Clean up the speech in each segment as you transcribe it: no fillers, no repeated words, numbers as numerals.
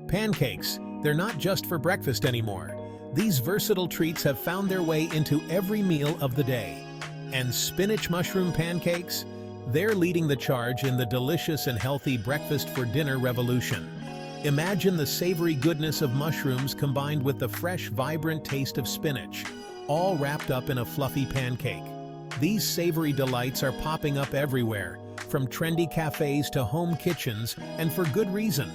Pancakes, they're not just for breakfast anymore. These versatile treats have found their way into every meal of the day. And spinach mushroom pancakes? They're leading the charge in the delicious and healthy breakfast for dinner revolution. Imagine the savory goodness of mushrooms combined with the fresh, vibrant taste of spinach, all wrapped up in a fluffy pancake. These savory delights are popping up everywhere, from trendy cafes to home kitchens, and for good reason.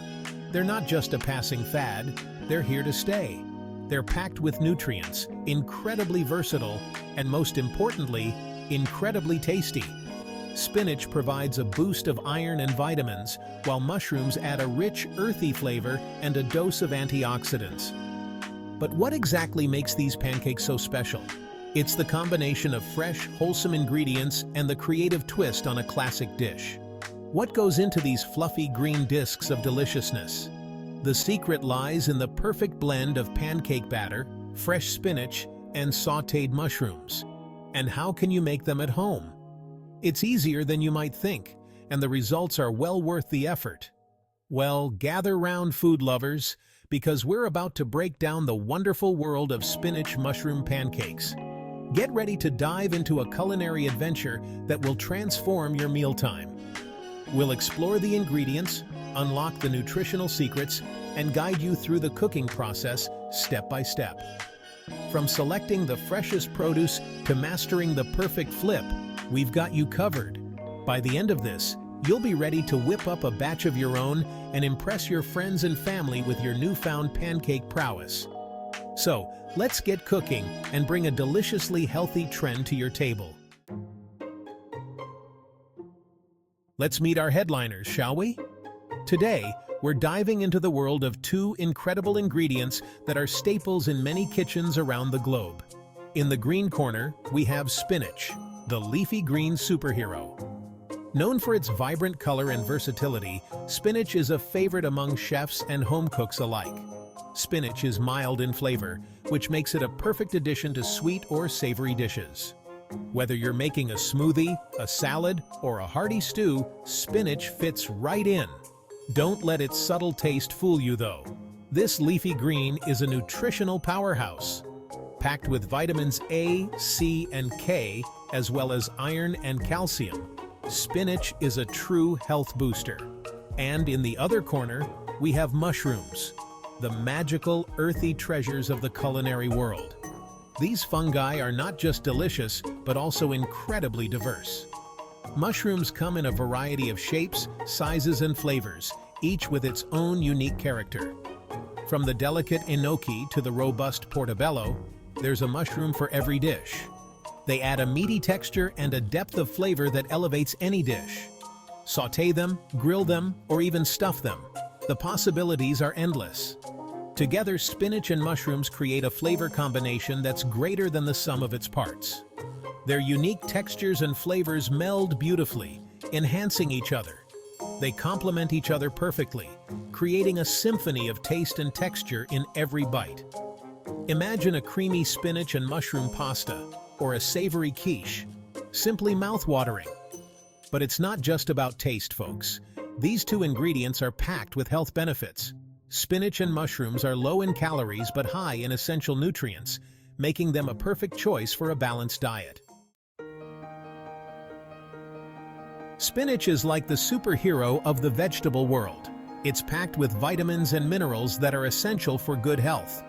They're not just a passing fad, they're here to stay. They're packed with nutrients, incredibly versatile, and most importantly, incredibly tasty. Spinach provides a boost of iron and vitamins, while mushrooms add a rich, earthy flavor and a dose of antioxidants. But what exactly makes these pancakes so special? It's the combination of fresh, wholesome ingredients and the creative twist on a classic dish. What goes into these fluffy green discs of deliciousness? The secret lies in the perfect blend of pancake batter, fresh spinach, and sautéed mushrooms. And how can you make them at home? It's easier than you might think, and the results are well worth the effort. Well, gather round, food lovers, because we're about to break down the wonderful world of spinach mushroom pancakes. Get ready to dive into a culinary adventure that will transform your mealtime. We'll explore the ingredients, unlock the nutritional secrets, and guide you through the cooking process step by step. From selecting the freshest produce to mastering the perfect flip, we've got you covered. By the end of this, you'll be ready to whip up a batch of your own and impress your friends and family with your newfound pancake prowess. So, let's get cooking and bring a deliciously healthy trend to your table. Let's meet our headliners, shall we? Today, we're diving into the world of two incredible ingredients that are staples in many kitchens around the globe. In the green corner, we have spinach, the leafy green superhero. Known for its vibrant color and versatility, spinach is a favorite among chefs and home cooks alike. Spinach is mild in flavor, which makes it a perfect addition to sweet or savory dishes. Whether you're making a smoothie, a salad, or a hearty stew, spinach fits right in. Don't let its subtle taste fool you, though. This leafy green is a nutritional powerhouse. Packed with vitamins A, C, and K, as well as iron and calcium, spinach is a true health booster. And in the other corner, we have mushrooms, the magical, earthy treasures of the culinary world. These fungi are not just delicious, but also incredibly diverse. Mushrooms come in a variety of shapes, sizes, and flavors, each with its own unique character. From the delicate enoki to the robust portobello, there's a mushroom for every dish. They add a meaty texture and a depth of flavor that elevates any dish. Sauté them, grill them, or even stuff them. The possibilities are endless. Together, spinach and mushrooms create a flavor combination that's greater than the sum of its parts. Their unique textures and flavors meld beautifully, enhancing each other. They complement each other perfectly, creating a symphony of taste and texture in every bite. Imagine a creamy spinach and mushroom pasta, or a savory quiche. Simply mouth-watering. But it's not just about taste, folks. These two ingredients are packed with health benefits. Spinach and mushrooms are low in calories but high in essential nutrients, making them a perfect choice for a balanced diet. Spinach is like the superhero of the vegetable world. It's packed with vitamins and minerals that are essential for good health.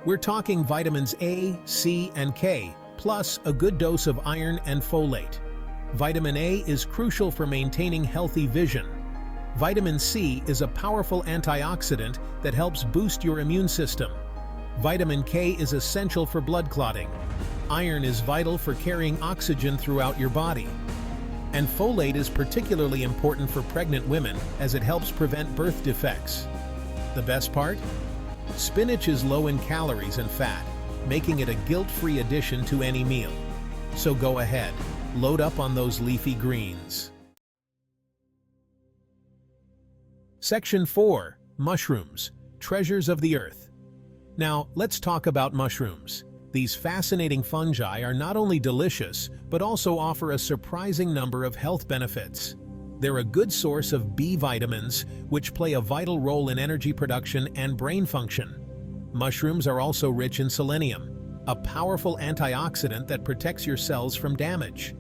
We're talking vitamins A, C, and K, plus a good dose of iron and folate. Vitamin A is crucial for maintaining healthy vision. Vitamin C is a powerful antioxidant that helps boost your immune system. Vitamin K is essential for blood clotting. Iron is vital for carrying oxygen throughout your body. And folate is particularly important for pregnant women as it helps prevent birth defects. The best part? Spinach is low in calories and fat, making it a guilt-free addition to any meal. So go ahead, load up on those leafy greens. Section 4. Mushrooms, treasures of the earth. Now, let's talk about mushrooms. These fascinating fungi are not only delicious, but also offer a surprising number of health benefits. They're a good source of B vitamins, which play a vital role in energy production and brain function. Mushrooms are also rich in selenium, a powerful antioxidant that protects your cells from damage.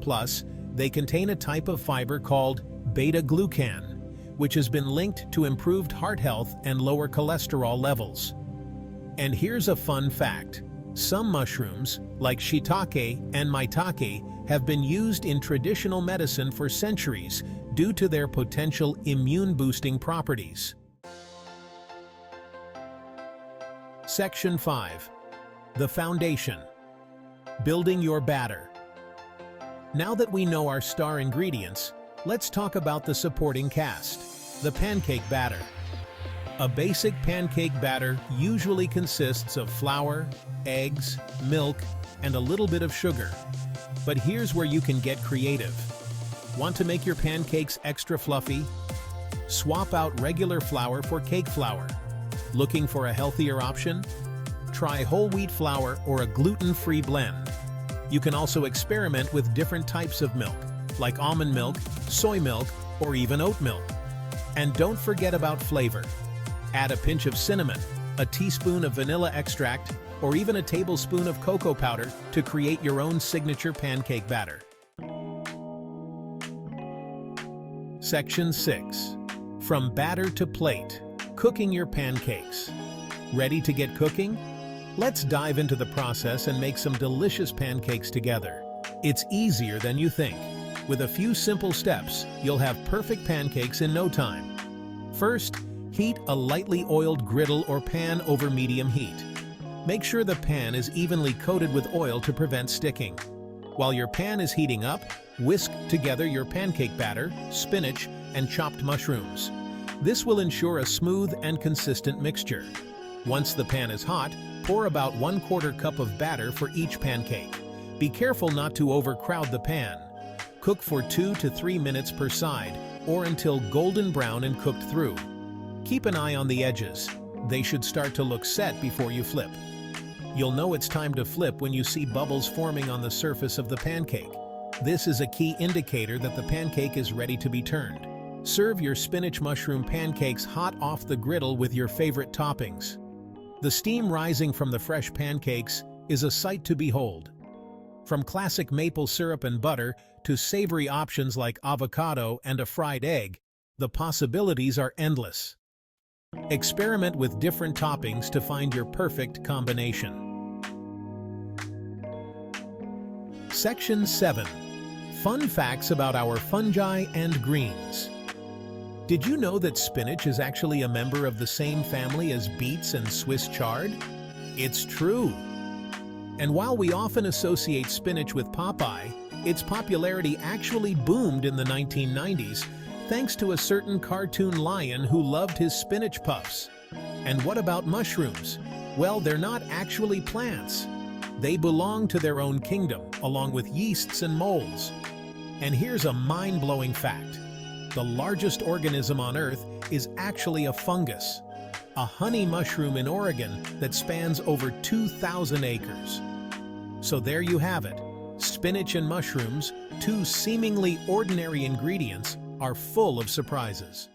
Plus, they contain a type of fiber called beta-glucan, which has been linked to improved heart health and lower cholesterol levels. And here's a fun fact. Some mushrooms, like shiitake and maitake, have been used in traditional medicine for centuries due to their potential immune-boosting properties. Section 5. The foundation. Building your batter. Now that we know our star ingredients, let's talk about the supporting cast, the pancake batter. A basic pancake batter usually consists of flour, eggs, milk, and a little bit of sugar. But here's where you can get creative. Want to make your pancakes extra fluffy? Swap out regular flour for cake flour. Looking for a healthier option? Try whole wheat flour or a gluten-free blend. You can also experiment with different types of milk, like almond milk, soy milk, or even oat milk. And don't forget about flavor. Add a pinch of cinnamon, a teaspoon of vanilla extract, or even a tablespoon of cocoa powder to create your own signature pancake batter. Section 6. From batter to plate, cooking your pancakes. Ready to get cooking? Let's dive into the process and make some delicious pancakes together. It's easier than you think. With a few simple steps, you'll have perfect pancakes in no time. First, heat a lightly oiled griddle or pan over medium heat. Make sure the pan is evenly coated with oil to prevent sticking. While your pan is heating up, whisk together your pancake batter, spinach, and chopped mushrooms. This will ensure a smooth and consistent mixture. Once the pan is hot, pour about 1/4 cup of batter for each pancake. Be careful not to overcrowd the pan. Cook for 2 to 3 minutes per side, or until golden brown and cooked through. Keep an eye on the edges. They should start to look set before you flip. You'll know it's time to flip when you see bubbles forming on the surface of the pancake. This is a key indicator that the pancake is ready to be turned. Serve your spinach mushroom pancakes hot off the griddle with your favorite toppings. The steam rising from the fresh pancakes is a sight to behold. From classic maple syrup and butter to savory options like avocado and a fried egg, the possibilities are endless. Experiment with different toppings to find your perfect combination. Section 7. Fun facts about our fungi and greens. Did you know that spinach is actually a member of the same family as beets and Swiss chard? It's true. And while we often associate spinach with Popeye, its popularity actually boomed in the 1990s thanks to a certain cartoon lion who loved his spinach puffs. And what about mushrooms? Well, they're not actually plants. They belong to their own kingdom, along with yeasts and molds. And here's a mind-blowing fact. The largest organism on Earth is actually a fungus, a honey mushroom in Oregon that spans over 2,000 acres. So there you have it. Spinach and mushrooms, two seemingly ordinary ingredients, are full of surprises.